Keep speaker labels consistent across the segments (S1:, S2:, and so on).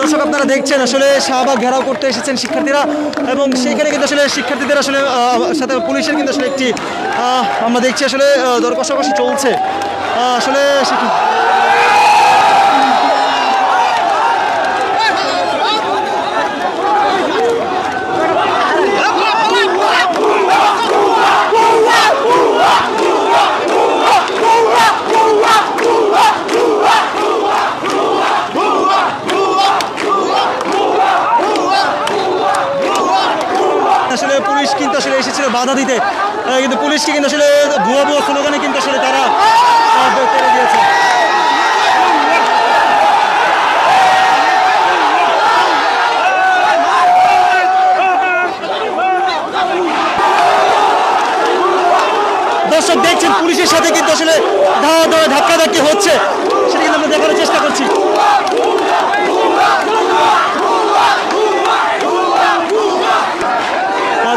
S1: দর্শক আপনারা দেখছেন আসলে শাহবাগ ঘেরাও করতে এসেছেন শিক্ষার্থীরা এবং সেখানে কিন্তু আসলে শিক্ষার্থীদের আসলে সাথে পুলিশের কিন্তু আসলে একটি আমরা দেখছি আসলে দর কষাকষি চলছে আসলে আসলে পুলিশ কিন্তু আসলে এসেছিল বাধা দিতে কিন্তু পুলিশকে কিন্তু আসলে ভুয়া ভুয়া স্লোগানে কিন্তু আসলে তারা করে দিয়েছে। দর্শক দেখছেন পুলিশের সাথে কিন্তু আসলে ধাক্কাধাক্কি হচ্ছে, সেটা কিন্তু আমরা দেখার চেষ্টা করছি।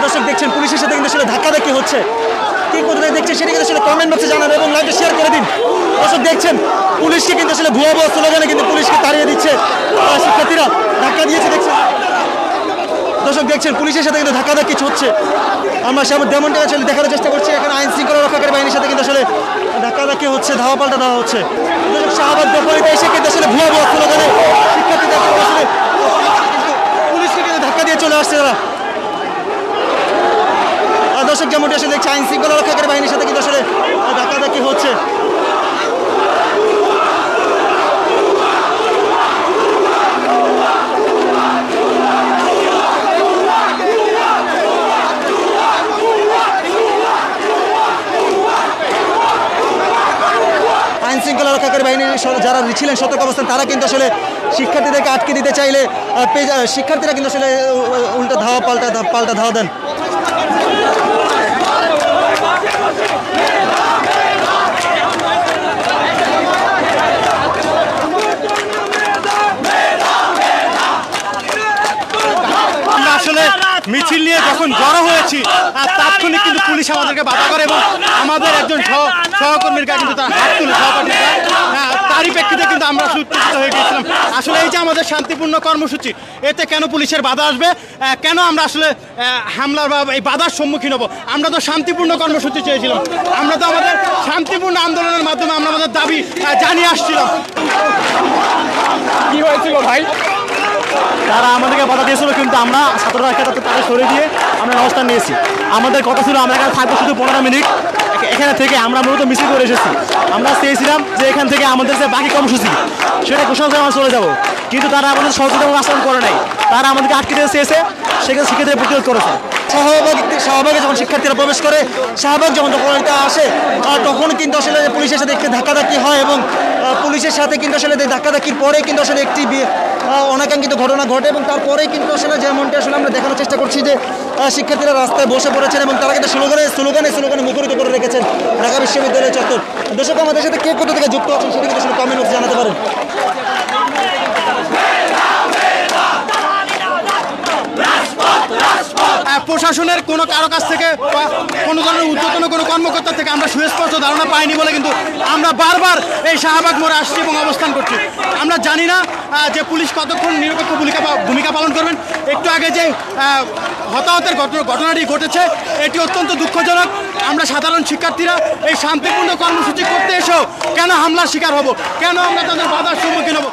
S1: দর্শক দেখছেন পুলিশের সাথে কিন্তু আসলে ধাক্কাধাক্কি হচ্ছে, কি কোথায় দেখছেন সেটা কিন্তু আসলে কমেন্ট বক্সে জানান এবং লাইভে শেয়ার করে দিন। দর্শক দেখছেন পুলিশকে কিন্তু আসলে ভুয়া ভুয়া স্লোগানে কিন্তু পুলিশকে তাড়িয়ে দিচ্ছে, শিক্ষার্থীরা ধাক্কা দিয়েছে দেখছেন। দর্শক দেখছেন পুলিশের সাথে কিন্তু ধাক্কাধাক্কি হচ্ছে, আমরা যেমনটা আসলে দেখার চেষ্টা করছি। এখানে আইন শৃঙ্খলা রক্ষাকারী বাহিনীর সাথে কিন্তু আসলে ধাক্কাধাক্কি হচ্ছে, ধাওয়া পাল্টা দেওয়া হচ্ছে। দর্শক শাহবাগ দখলিতে এসে কিন্তু আসলে ভুয়া ভুয়া স্লোগানে শিক্ষার্থীদের আসলে পুলিশকে কিন্তু ধাক্কা দিয়ে চলে আসছে তারা। দর্শক যেমনটি আসলে দেখছি আইন শৃঙ্খলা রক্ষাকারী বাহিনীর সাথে কিন্তু আসলে ধাক্কাধাক্কি হচ্ছে। আইন শৃঙ্খলা রক্ষাকারী বাহিনীর যারা ছিলেন সতর্ক অবস্থান, তারা কিন্তু আসলে শিক্ষার্থীদেরকে আটকে দিতে চাইলে শিক্ষার্থীরা কিন্তু আসলে উল্টা পাল্টা ধাওয়া দেন।
S2: আসলে মিছিল নিয়ে যখন জড়ো হয়েছি তাৎক্ষণিক কিন্তু পুলিশ আমাদেরকে বাধা করে এবং আমাদের একজন সহকর্মীর গায়ে কিন্তু তার হাত তুলে তারই প্রেক্ষিতে কিন্তু আমরা উত্তেজিত হয়ে গিয়েছিলাম। আসলে এই যে আমাদের শান্তিপূর্ণ কর্মসূচি, এতে কেন পুলিশের বাধা আসবে, কেন আমরা আসলে হামলার বা এই বাধার সম্মুখীন হব? আমরা তো শান্তিপূর্ণ কর্মসূচি চেয়েছিলাম, আমরা তো আমাদের শান্তিপূর্ণ আন্দোলনের মাধ্যমে আমরা আমাদের দাবি জানিয়ে আসছিলাম।
S3: কি হয়েছিল ভাই?
S1: তারা আমাদেরকে বাধা দিয়েছিল, কিন্তু আমরা ছাত্ররা তাদের সরিয়ে দিয়ে আমরা অবস্থান নিয়েছি। আমাদের কথা ছিল আমরা এখানে থাকবো শুধু 15 মিনিট, এখানে থেকে আমরা মূলত মিছিল করে এসেছি। আমরা চেয়েছিলাম যে এখান থেকে আমাদের যে বাকি কর্মসূচি সেটা ঘোষণা করে আমরা চলে যাবো, কিন্তু তারা আমাদের সহযোগিতা আচরণ করে নাই। তারা আমাদেরকে আটকে দিতে চেয়েছে, সেখানে শিক্ষার্থীরা প্রতিরোধ করেছে। শাহবাগে যখন শিক্ষার্থীরা প্রবেশ করে, শাহবাগ যখন দখলতে আসে, তখন কিন্তু আসলে পুলিশের সাথে একটি ধাক্কাধাক্কি হয় এবং পুলিশের সাথে কিন্তু আসলে ধাক্কাধাক্কির পরে কিন্তু আসলে একটি অনাকাঙ্ক্ষিত ঘটনা ঘটে এবং তারপরেই কিন্তু আসলে যেমনটি আসলে আমরা দেখানোর চেষ্টা করছি যে শিক্ষার্থীরা রাস্তায় বসে পড়েছেন এবং তারা কিন্তু স্লোগানে মুখরিত করে রেখেছেন ঢাকা বিশ্ববিদ্যালয়ের চত্বর। দর্শক আমাদের সাথে কে কোথা থেকে যুক্ত আছেন সেটা কিন্তু আসলে কমেন্ট বক্সে জানাতে পারেন।
S2: প্রশাসনের কারো কাছ থেকে বা কোনো ধরনের ঊর্ধ্বতন কোনো কর্মকর্তা থেকে আমরা সুস্পষ্ট ধারণা পাইনি বলে কিন্তু আমরা বারবার এই শাহবাগ মোড়ে আসছি এবং অবস্থান করছি। আমরা জানি না যে পুলিশ কতক্ষণ নিরপেক্ষ ভূমিকা পালন করবেন। একটু আগে যে হতাহতের ঘটনাটি ঘটেছে, এটি অত্যন্ত দুঃখজনক। আমরা সাধারণ শিক্ষার্থীরা এই শান্তিপূর্ণ কর্মসূচি করতে এসেও কেন হামলার শিকার হব, কেন আমরা তাদের বাধার সম্মুখীন হব?